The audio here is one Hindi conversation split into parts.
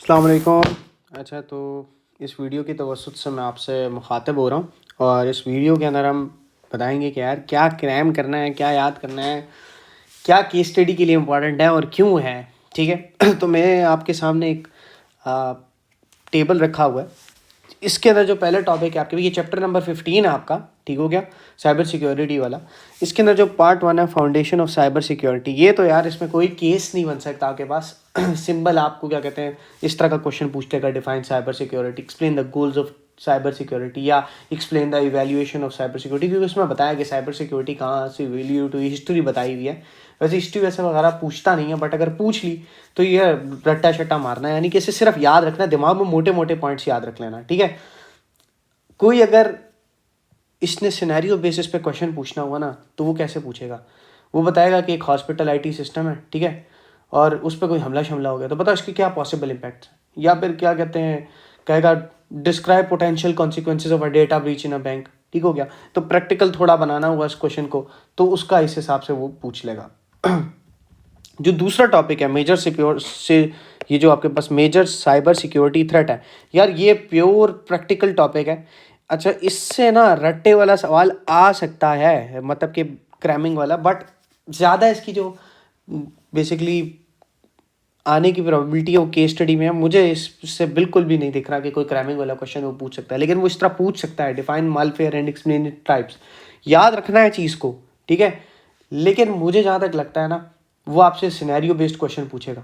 अस्सलाम वालेकुम। अच्छा, तो इस वीडियो की तवज्जुह से मैं आपसे मुखातिब हो रहा हूँ और इस वीडियो के अंदर हम बताएंगे कि यार क्या क्रैम करना है, क्या याद करना है, क्या केस स्टडी के लिए इम्पोर्टेंट है और क्यों है। ठीक है। तो मैं आपके सामने एक टेबल रखा हुआ है। इसके अंदर जो पहला टॉपिक है आपके, ये चैप्टर नंबर 15 है आपका, ठीक हो गया, साइबर सिक्योरिटी वाला। इसके अंदर जो पार्ट 1 है, फाउंडेशन ऑफ साइबर सिक्योरिटी, ये तो यार इसमें कोई केस नहीं बन सकता आपके पास। सिंबल आपको क्या कहते हैं, इस तरह का क्वेश्चन पूछ लेगा, define cyber security, explain the goals of cyber security या explain the evaluation of cyber security, क्योंकि उसमें बताया कि साइबर सिक्योरिटी कहाँ से इवैल्यूएट हुई, हिस्ट्री बताई हुई है। वैसे हिस्ट्री वैसे वगैरह पूछता नहीं है, बट अगर पूछ ली तो ये रट्टा शट्टा मारना है, यानी कि इसे सिर्फ याद रखना है, दिमाग में मोटे मोटे पॉइंट्स याद रख लेना, ठीक है। कोई अगर इसने सिनेरियो बेसिस पे क्वेश्चन पूछना हुआ ना, तो वो कैसे पूछेगा, वो बताएगा कि एक हॉस्पिटल आईटी सिस्टम है, ठीक है, और उस पर कोई हमला शमला हो गया, तो बताओ इसके क्या पॉसिबल इम्पैक्ट है। या फिर क्या कहते हैं, कहेगा describe potential consequences of a data breach in a bank, ठीक हो गया। तो प्रैक्टिकल थोड़ा बनाना हुआ इस क्वेश्चन को, तो उसका इस हिसाब से वो पूछ लेगा। जो दूसरा टॉपिक है मेजर सिक्योर से, ये जो आपके पास मेजर साइबर सिक्योरिटी थ्रेट है, यार ये प्योर प्रैक्टिकल टॉपिक है। अच्छा, इससे ना रट्टे वाला सवाल आ सकता है, मतलब कि क्रैमिंग वाला, बट ज़्यादा इसकी जो बेसिकली आने की प्रोबेबिलिटी है वो केस स्टडी में है। मुझे इससे बिल्कुल भी नहीं दिख रहा कि कोई क्रैमिंग वाला क्वेश्चन वो पूछ सकता है, लेकिन वो इस तरह पूछ सकता है, define malware and explain it types. याद रखना है चीज़ को, ठीक है। लेकिन मुझे जहाँ तक लगता है ना, वो आपसे सिनेरियो बेस्ड क्वेश्चन पूछेगा,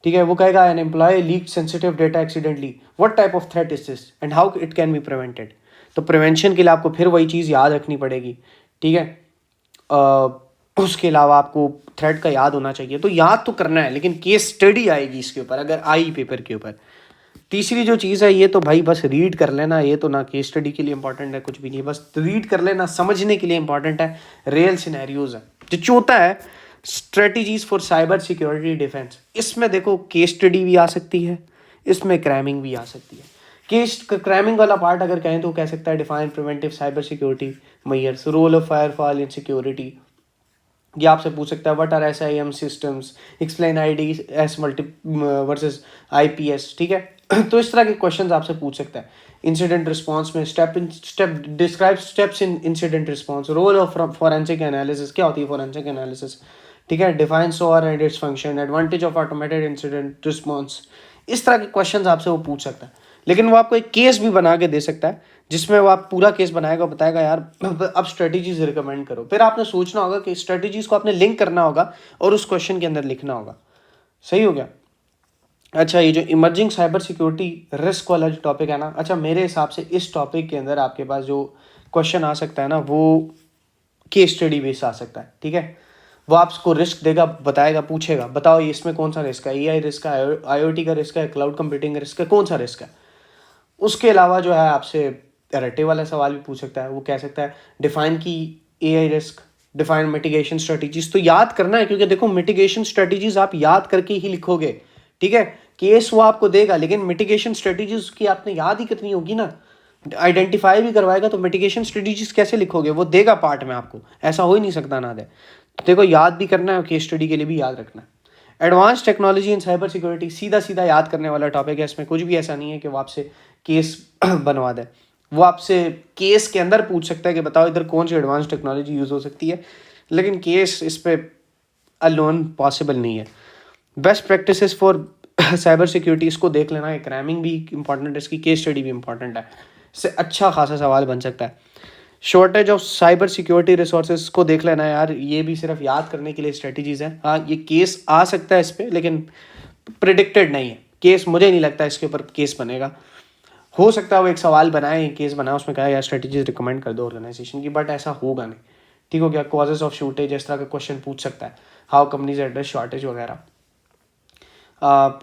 ठीक है। वो कहेगा an employee leak sensitive data accidentally, what type of threat is this and how it can be prevented. तो प्रिवेंशन के लिए आपको फिर वही चीज़ याद रखनी पड़ेगी, ठीक है। उसके अलावा आपको थ्रेड का याद होना चाहिए, तो याद तो करना है, लेकिन केस स्टडी आएगी इसके ऊपर अगर आई पेपर के ऊपर। तीसरी जो चीज़ है, ये तो भाई बस रीड कर लेना, ये तो ना केस स्टडी के लिए इंपॉर्टेंट है, कुछ भी नहीं, बस रीड कर लेना, समझने के लिए इंपॉर्टेंट है, रियल सिनेरियोज है। जो चौथा है strategies for cyber security defence, इसमें देखो केस स्टडी भी आ सकती है, इसमें क्रैमिंग भी आ सकती है। केस क्रैमिंग वाला पार्ट अगर कहें तो कह सकता है define preventive cyber security measures, role of firewall in security. ये आपसे पूछ सकता है what are SIM systems, explain IDS multi versus IPS, ठीक है। तो इस तरह के क्वेश्चंस आपसे पूछ सकता है। इंसिडेंट रिस्पांस में step describe steps in incident response, role of forensic analysis, क्या होती है फॉरेंसिक एनालिसिस, ठीक है। Define SOAR and its function, advantage of automated incident response. इस तरह के क्वेश्चंस आपसे वो पूछ सकता है, लेकिन वो आपको एक केस भी बना के दे सकता है, जिसमें वो आप पूरा केस बनाएगा, बताएगा यार अब स्ट्रेटजीज रिकमेंड करो। फिर आपने सोचना होगा कि स्ट्रेटजीज को आपने लिंक करना होगा और उस क्वेश्चन के अंदर लिखना होगा। सही हो गया। अच्छा, ये जो इमर्जिंग साइबर सिक्योरिटी रिस्क वाला जो टॉपिक है ना, अच्छा मेरे हिसाब से इस टॉपिक के अंदर आपके पास जो क्वेश्चन आ सकता है ना, वो केस स्टडी बेस आ सकता है, ठीक है। वो आपको रिस्क देगा, बताएगा, पूछेगा बताओ इसमें कौन सा रिस्क है, AI रिस्क है, IoT का रिस्क है, क्लाउड कंप्यूटिंग रिस्क है, कौन सा रिस्क है। उसके अलावा जो है आपसे रट्टे वाला सवाल भी पूछ सकता है, वो कह सकता है डिफाइन की AI risk, define mitigation strategies. तो याद करना है, क्योंकि देखो मिटिगेशन स्ट्रेटजीज आप याद करके ही लिखोगे, ठीक है। केस वो आपको देगा, लेकिन मिटिगेशन स्ट्रेटजीज की आपने याद ही कितनी होगी ना, आइडेंटिफाई भी करवाएगा, तो मिटिगेशन स्ट्रेटजीज कैसे लिखोगे, वो देगा पार्ट में आपको, ऐसा हो ही नहीं सकता ना दे। तो देखो याद भी करना है, केस स्टडी के लिए भी याद रखना है। Advance technology in cyber security, सीधा सीधा याद करने वाला टॉपिक है, इसमें कुछ भी ऐसा नहीं है कि वो आपसे केस बनवा दे। वो आपसे केस के अंदर पूछ सकता है कि बताओ इधर कौन सी एडवांस टेक्नोलॉजी यूज़ हो सकती है, लेकिन केस इस पे अलोन पॉसिबल नहीं है। Best practices for cyber security, इसको देख लेना है, क्रैमिंग भी इंपॉर्टेंट है, इसकी केस स्टडी भी इंपॉर्टेंट है, इससे अच्छा खासा सवाल बन सकता है। Shortage of cyber security resources को देख लेना है यार, ये भी सिर्फ याद करने के लिए स्ट्रेटजीज हैं। हाँ, ये केस आ सकता है इस पर, लेकिन प्रिडिक्टेड नहीं है केस, मुझे नहीं लगता इसके ऊपर केस बनेगा। हो सकता है वो एक सवाल बनाए, केस बनाए, उसमें कहा यार स्ट्रेटजीज रिकमेंड कर दो ऑर्गेनाइजेशन की, बट ऐसा होगा नहीं, ठीक हो गया। कॉजेज ऑफ शॉर्टेज, इस तरह का क्वेश्चन पूछ सकता है, हाउ कंपनीज एड्रेस शॉर्टेज वगैरह।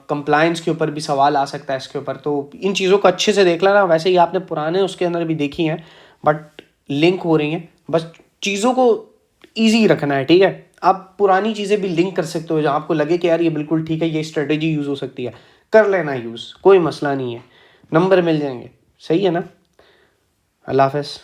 कंप्लायंस के ऊपर भी सवाल आ सकता है इसके ऊपर, तो इन चीज़ों को अच्छे से देख लेना। वैसे ही आपने पुराने उसके अंदर भी देखी हैं, बट लिंक हो रही हैं, बस चीज़ों को ईजी रखना है, ठीक है। आप पुरानी चीज़ें भी लिंक कर सकते हो, जहाँ आपको लगे कि यार ये बिल्कुल ठीक है, ये स्ट्रेटेजी यूज़ हो सकती है, कर लेना यूज़, कोई मसला नहीं है, नंबर मिल जाएंगे। सही है ना। अल्लाह हाफ़िज़।